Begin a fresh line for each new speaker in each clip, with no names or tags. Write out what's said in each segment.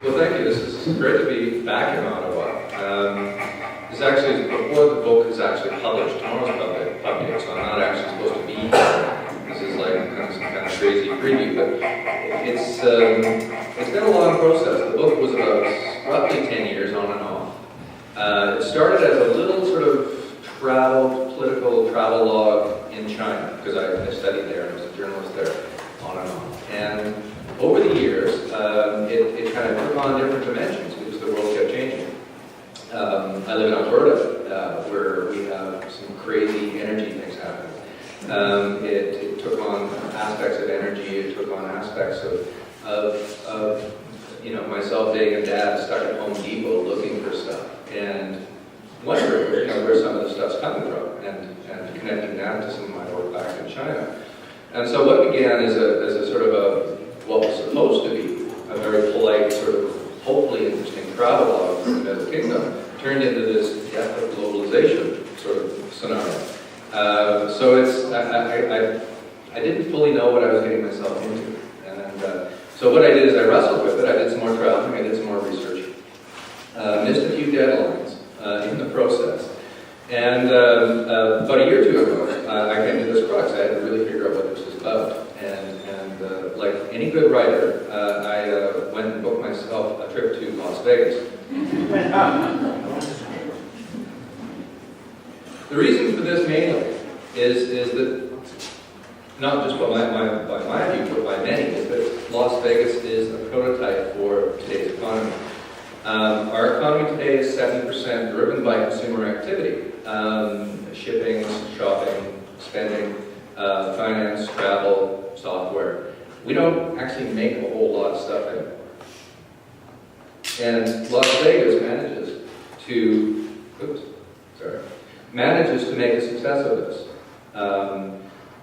Well, thank you. This is great to be back in Ottawa. This actually is before the book is actually published. Tomorrow's public, so I'm not actually supposed to be here. This is like some kind of crazy preview, but it's been a long process. The book was about roughly 10 years on and off. It started as a little sort of political travel log in China, because I studied there and was a journalist there, on and on. And over the years, it kind of took on different dimensions because the world kept changing. I live in Alberta, where we have some crazy energy things happening. It took on aspects of energy, it took on aspects of myself being a dad stuck at Home Depot looking for stuff and wondering where some of the stuff's coming from and connecting that to some of my work back in China. And so what began as a sort of what was supposed to be a very polite, sort of hopefully interesting travelogue from the Middle Kingdom turned into this death of globalization sort of scenario. So I didn't fully know what I was getting myself into. And so what I did is I wrestled with it. I did some more traveling, I did some more research. Missed a few deadlines in the process. And about a year or two ago, I came to this crux. I had to really figure out what this was about. And like any good writer, I went and booked myself a trip to Las Vegas. The reason for this mainly is that, not just by my view, but by many, is that Las Vegas is a prototype for today's economy. Our economy today is 70% driven by consumer activity. Shipping, shopping, spending, finance, travel, software. We don't actually make a whole lot of stuff anymore. And Las Vegas manages to make a success of this,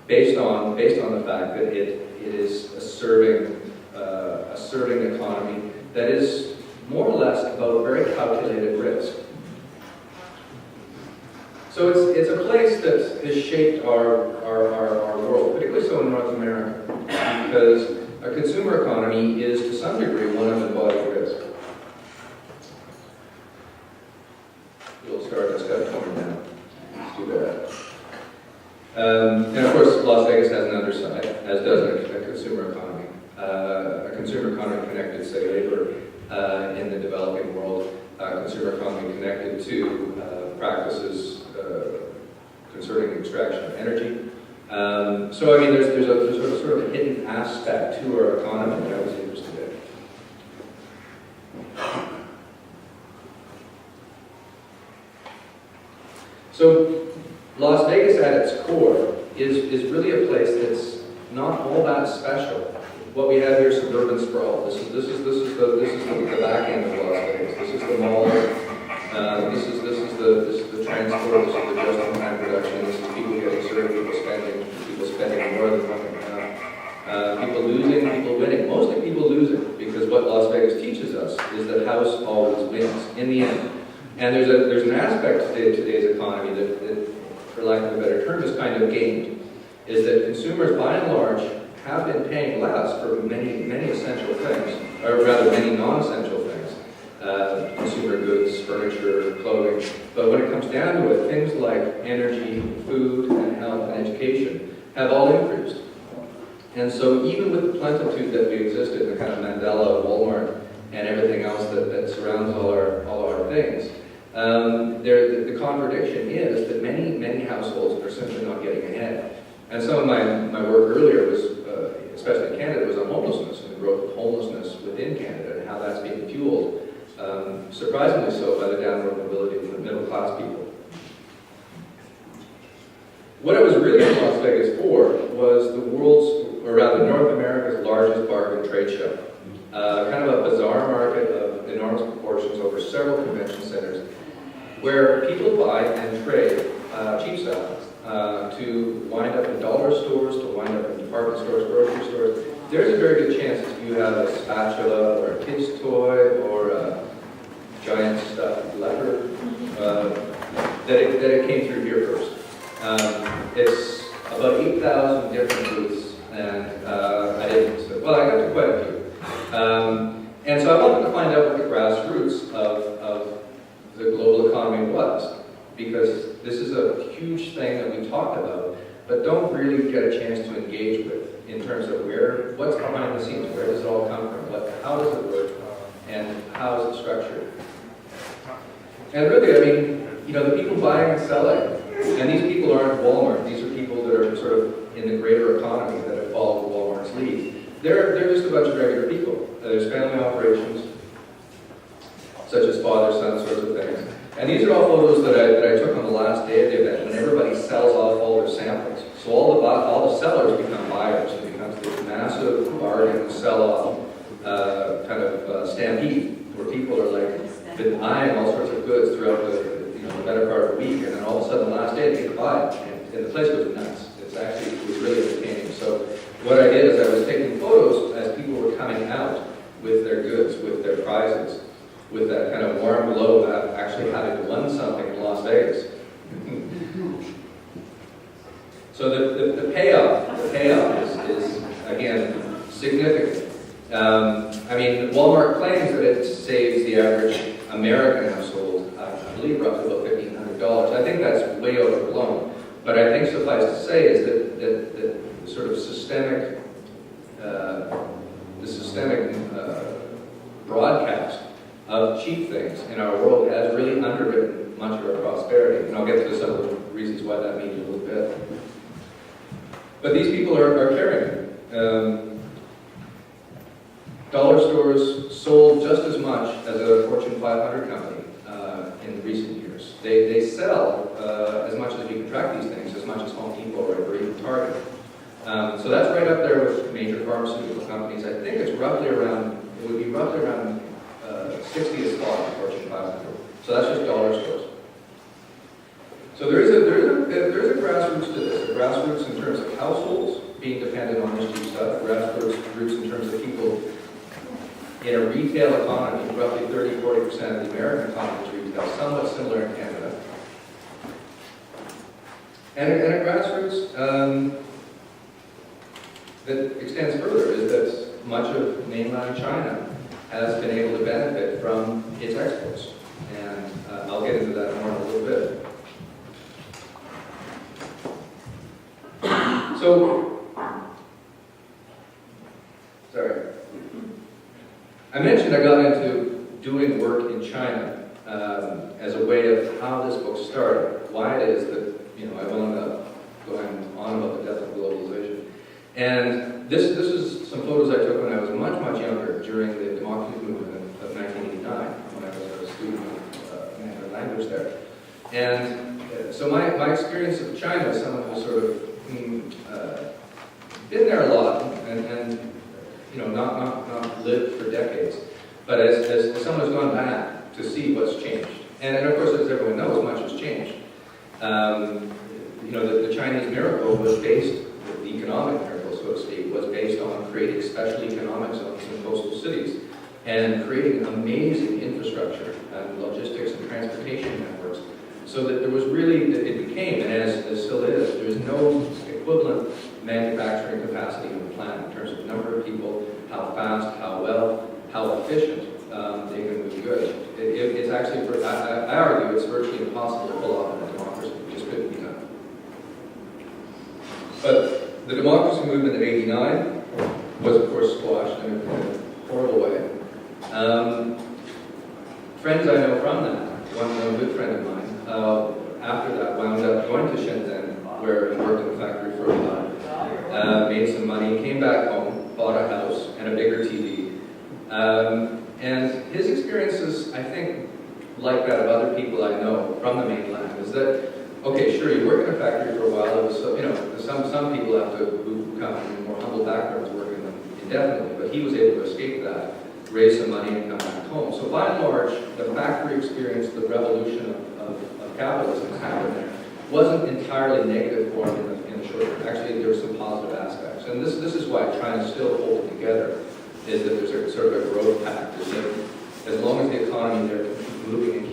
based on the fact that it is a serving economy that is more or less about very calculated risk. So it's a place that has shaped our world, particularly so in North America, because a consumer economy is to some degree one of embodied risk. You'll start this guy coming down. Let's do that. And of course, Las Vegas has an underside, as does a consumer economy. A consumer economy connected, say, labor in the developing world, a consumer economy connected to practices concerning the extraction of energy. So I mean, there's a sort of hidden aspect to our economy that I was interested in. So Las Vegas at its core is really a place that's not all that special. What we have here is suburban sprawl. This is the back end of Las Vegas. This is the mall. This is the transport. This is the just-in-time production. This is people getting served, people spending more than what they have. People losing, people winning. Mostly people losing, because what Las Vegas teaches us is that house always wins in the end. And there's an aspect to today's economy that, for lack of a better term, is kind of gamed. Is that consumers, by and large, have been paying less for many essential things, or rather many non-essential things. Consumer goods, furniture, clothing. But when it comes down to it, things like energy, food, and health, and education have all increased. And so even with the plenitude that we existed, the kind of Mandela, Walmart, and everything else that surrounds all our things, the contradiction is that many households are simply not getting ahead. And some of my work earlier was, especially in Canada, was on homelessness and the growth of homelessness within Canada and how that's being fueled, surprisingly so, by the downward mobility of the middle class people. What it was really in Las Vegas for was the world's, or rather North America's largest bargain trade show. Kind of a bizarre market of enormous proportions over several convention centers where people buy and trade cheap stuff to wind up in dollar stores, to wind up in department stores, grocery stores. There's a very good chance if you have a spatula or a kid's toy or a giant stuffed leopard, that it came through here first. It's about 8,000 different booths, and I got to quite a few. And so I wanted to find out don't really get a chance to engage with in terms of what's behind the scenes, where does it all come from, how does it work, and how is it structured. And really, I mean, the people buying and selling, and these people aren't Walmart, these are people that are sort of in the greater economy that have followed Walmart's lead. They're just a bunch of regular people. There's family operations, such as father, son, sorts of things. And these are all photos that I took on the last day of the event when everybody sells off all their samples. So all the sellers become buyers. It becomes this massive bargain sell-off kind of stampede where people are like been buying all sorts of goods throughout the better part of the week, and then all of a sudden the last day they buy it, and the place goes nuts. It was really entertaining. So what I did is I was taking photos as people were coming out with their goods, with their prizes, with that kind of warm glow of actually having won something in Las Vegas. So the payoff is again, significant. I mean, Walmart claims that it saves the average American household, I believe, roughly about $1,500. I think that's way overblown. But I think suffice to say is that the sort of systemic broadcast of cheap things in our world has really underwritten much of our prosperity. And I'll get to some of the reasons why that means a little bit. But these people are carrying it. Dollar stores sold just as much as a Fortune 500 company in recent years. They sell as much as we can track these things, as much as Home Depot or even Target. So that's right up there with major pharmaceutical companies. I think it would be roughly around 60th spot in Fortune 500. So that's just dollar stores. So there is a grassroots to this. A grassroots in terms of households being dependent on this cheap stuff. Grassroots in terms of people in a retail economy. Roughly 30-40% of the American economy is retail, somewhat similar in Canada. And a grassroots that extends further is that much of mainland China has been able to benefit from its exports. And I'll get into that more in a little bit. So, sorry. I mentioned I got into doing work in China as a way of how this book started, why it is that I wound up going on about the death of globalization. And this is some photos I took when I was much, much younger during the democracy movement of 1989, when I was a student of Mandarin language there. And so my experience of China as someone who's sort of been there a lot and not lived for decades, but as someone who's gone back to see what's changed. And of course, as everyone knows, much has changed. The Chinese miracle was based, the economic miracle, so to speak, was based on creating special economic zones in coastal cities and creating amazing infrastructure and logistics and transportation networks, so that there was really, it became, and as still is, there's no equivalent manufacturing capacity on the planet in terms of number of people, how fast, how well, how efficient they can move goods. It's actually, I argue, it's virtually impossible to pull off in a democracy. It just couldn't be done. But the democracy movement of '89 was, of course, squashed in a horrible way. Friends I know from that, one good friend of mine, after that wound up going to Shenzhen, where he worked in the factory for a while, made some money, came back home, bought a house and a bigger TV. And his experiences, I think, like that of other people I know from the mainland, is that, okay, sure, you work in a factory for a while. It was, some people have to, who come from more humble backgrounds, work in them indefinitely, but he was able to escape that, raise some money, and come back home. So by and large, the factory experience, the revolution of capitalism that happened there, wasn't entirely negative for him in the short term. Actually, there were some positive aspects. And this is why China still holds it together, is that there's a sort of a growth pact. Is that as long as the economy there can keep moving and